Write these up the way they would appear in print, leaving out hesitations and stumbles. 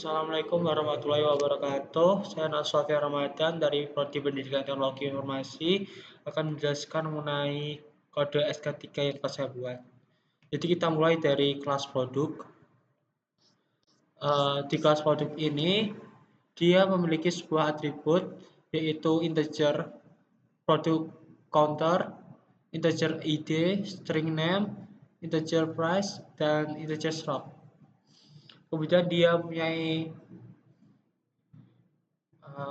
Assalamualaikum warahmatullahi wabarakatuh. Saya Naswafi Ramadan dari Prodi Pendidikan Teknologi Informasi akan menjelaskan mengenai kode SK3 yang telah saya buat. Jadi kita mulai dari kelas produk. Di kelas produk ini dia memiliki sebuah atribut yaitu integer produk counter, integer ID, string name, integer price, dan integer stock. Kemudian dia mempunyai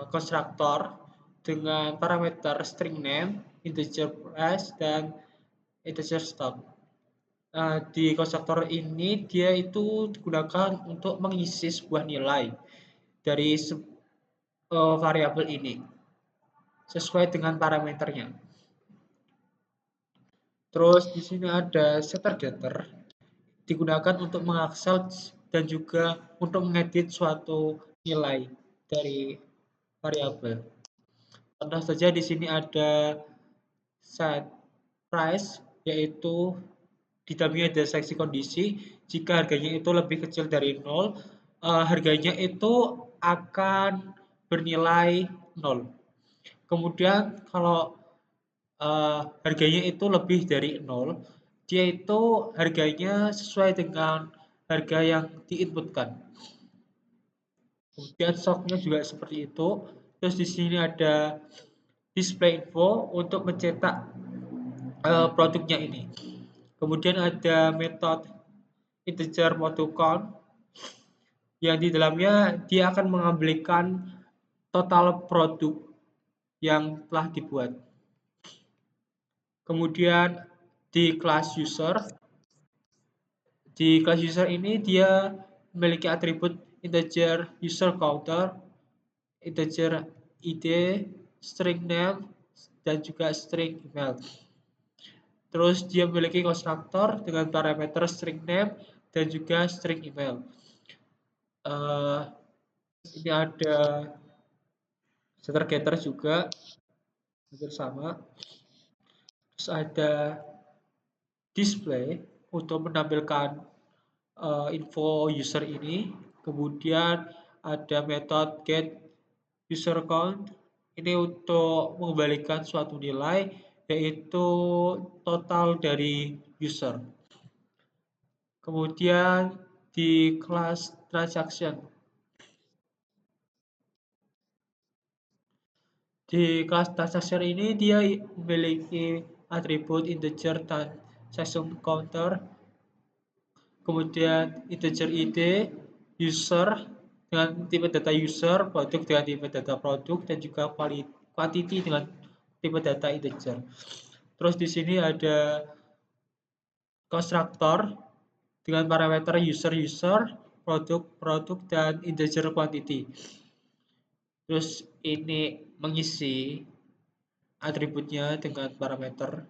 konstruktor dengan parameter string name, integer price, dan integer stock. Di konstruktor ini dia itu digunakan untuk mengisi sebuah nilai dari variabel ini sesuai dengan parameternya. Terus di sini ada setter getter digunakan untuk mengakses dan juga untuk mengedit suatu nilai dari variabel. Contoh saja di sini ada set price, yaitu didampingi ada seksi kondisi. Jika harganya itu lebih kecil dari 0, harganya itu akan bernilai 0. Kemudian kalau harganya itu lebih dari 0, dia itu harganya sesuai dengan harga yang diinputkan. Kemudian stocknya juga seperti itu. Terus di sini ada display info untuk mencetak produknya ini. Kemudian ada metode integer model count yang di dalamnya dia akan mengambilkan total produk yang telah dibuat. Kemudian di kelas user ini dia memiliki atribut integer user counter, integer ID, string name, dan juga string email. Terus dia memiliki konstruktor dengan parameter string name dan juga string email. Ini ada setter getter juga hampir sama. Terus ada display untuk menampilkan info user ini. Kemudian ada metode get user count ini untuk mengembalikan suatu nilai yaitu total dari user. Kemudian di kelas transaction, di kelas transaction ini dia memiliki atribut integer transaction counter, kemudian integer ID, user dengan tipe data user, produk dengan tipe data produk, dan juga quantity dengan tipe data integer. Terus di sini ada konstruktor dengan parameter user, produk, dan integer quantity. Terus ini mengisi atributnya dengan parameter.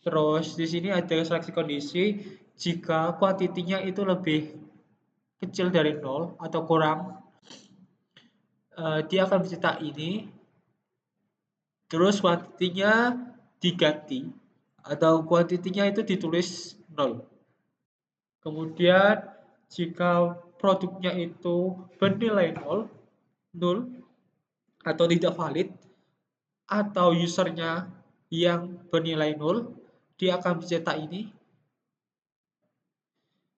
Terus di sini ada seleksi kondisi jika kuantitinya itu lebih kecil dari 0 atau kurang, dia akan mencetak ini. Terus kuantitinya diganti atau kuantitinya itu ditulis 0. Kemudian jika produknya itu bernilai 0 atau tidak valid, atau usernya yang bernilai 0, dia akan mencetak ini.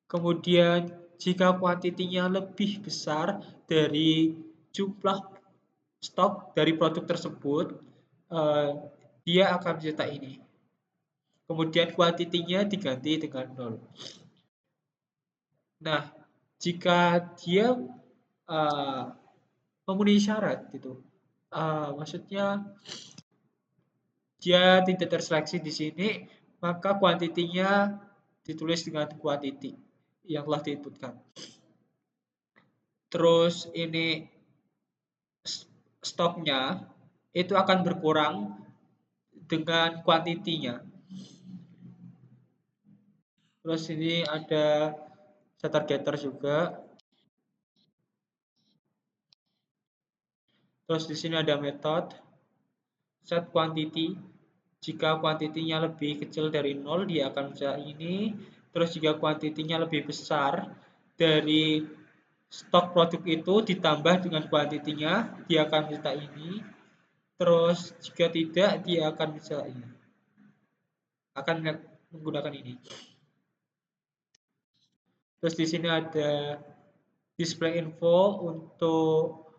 Kemudian jika kuantitinya lebih besar dari jumlah stok dari produk tersebut, dia akan mencetak ini. Kemudian kuantitinya diganti dengan 0. Nah, jika dia memenuhi syarat gitu, maksudnya dia tidak terseleksi di sini, maka kuantitinya ditulis dengan kuantiti yang telah diinputkan. Terus ini stoknya itu akan berkurang dengan kuantitinya. Terus ini ada setter getter juga. Terus di sini ada metode set quantity. Jika kuantitinya lebih kecil dari 0, dia akan mencetak ini. Terus jika kuantitinya lebih besar dari stok produk itu ditambah dengan kuantitinya, dia akan mencetak ini. Terus jika tidak, dia akan mencetak ini. Akan menggunakan ini. Terus di sini ada display info untuk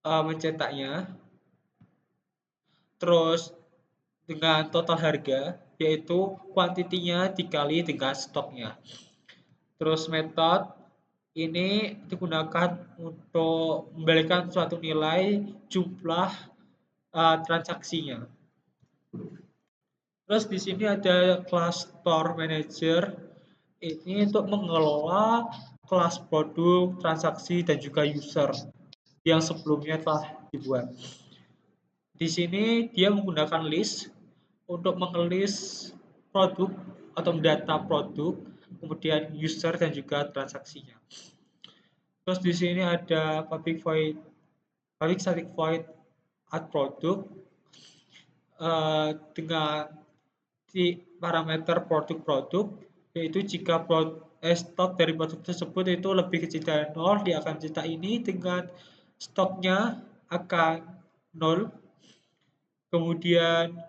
mencetaknya. Terus dengan total harga, yaitu kuantitinya dikali dengan stoknya. Terus metode ini digunakan untuk memberikan suatu nilai jumlah transaksinya. Terus di sini ada kelas store manager. Ini untuk mengelola kelas produk, transaksi, dan juga user yang sebelumnya telah dibuat. Di sini dia menggunakan list untuk mengelis produk atau mendata produk, kemudian user dan juga transaksinya. Terus di sini ada public static void add produk dengan parameter produk-produk, yaitu jika stok dari produk tersebut itu lebih kecil dari 0, dia akan cetak ini dengan stoknya akan 0. Kemudian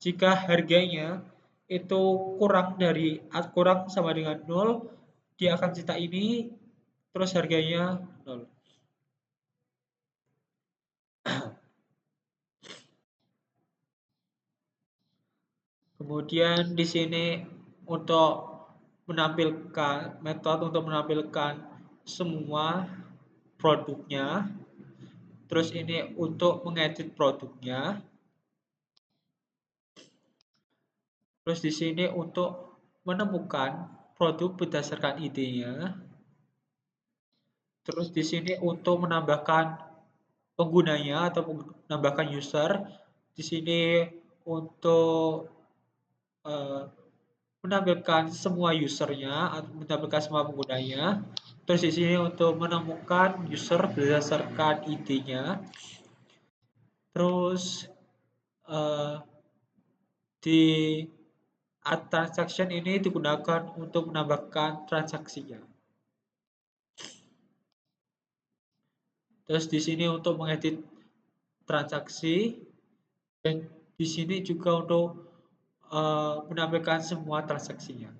jika harganya itu kurang sama dengan 0, dia akan cetak ini, terus harganya 0. Kemudian di sini untuk metode untuk menampilkan semua produknya. Terus ini untuk mengedit produknya. Terus di sini untuk menemukan produk berdasarkan idenya. Terus di sini untuk menambahkan penggunanya atau menambahkan user. Di sini untuk menampilkan semua usernya atau menampilkan semua penggunanya. Terus di sini untuk menemukan user berdasarkan ID-nya. Terus di add transaction ini digunakan untuk menambahkan transaksinya. Terus di sini untuk mengedit transaksi, dan di sini juga untuk menampilkan semua transaksinya.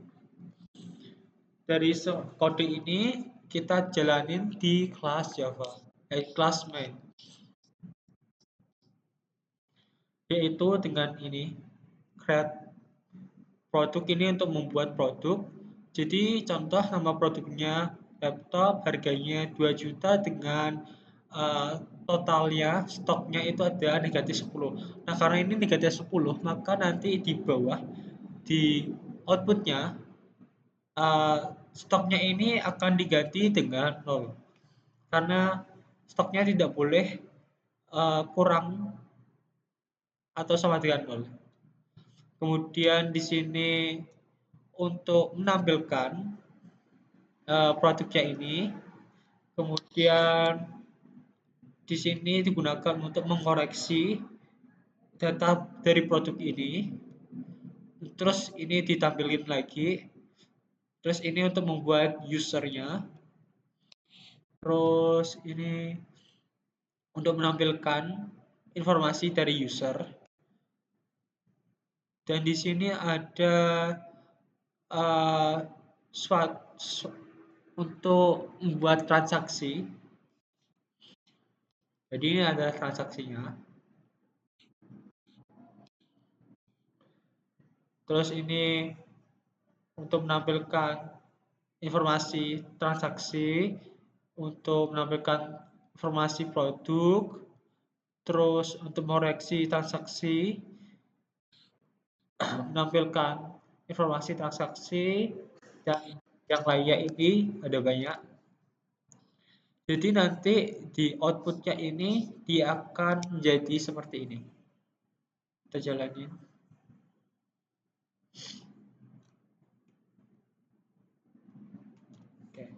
Dari kode ini kita jalanin di kelas Java, kelas main. Yaitu dengan ini, create produk ini untuk membuat produk. Jadi contoh nama produknya laptop, harganya 2 juta dengan totalnya stoknya itu ada negatif 10. Nah karena ini negatif 10, maka nanti di bawah di outputnya stoknya ini akan diganti dengan 0 karena stoknya tidak boleh kurang atau sama dengan 0. Kemudian di sini untuk menampilkan produknya ini, kemudian di sini digunakan untuk mengoreksi data dari produk ini. Terus ini ditampilkan lagi. Terus ini untuk membuat usernya. Terus ini untuk menampilkan informasi dari user. Dan di sini ada untuk membuat transaksi. Jadi ini ada transaksinya. Terus ini untuk menampilkan informasi transaksi, untuk menampilkan informasi produk, terus untuk mengoreksi transaksi, menampilkan informasi transaksi, dan yang lainnya ini ada banyak. Jadi nanti di outputnya ini dia akan menjadi seperti ini. Kita jalanin. Oke.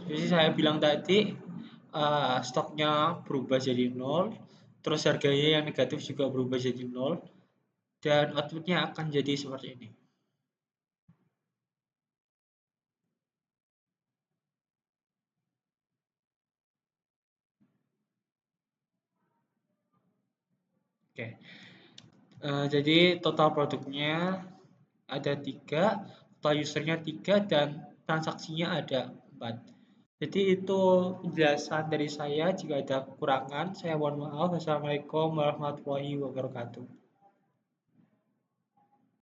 Jadi saya bilang tadi stoknya berubah jadi 0, terus harganya yang negatif juga berubah jadi 0, dan outputnya akan jadi seperti ini. Oke. Jadi total produknya ada 3, total usernya 3, dan transaksinya ada 4. Jadi itu penjelasan dari saya. Jika ada kekurangan, saya mohon maaf. Wassalamualaikum warahmatullahi wabarakatuh.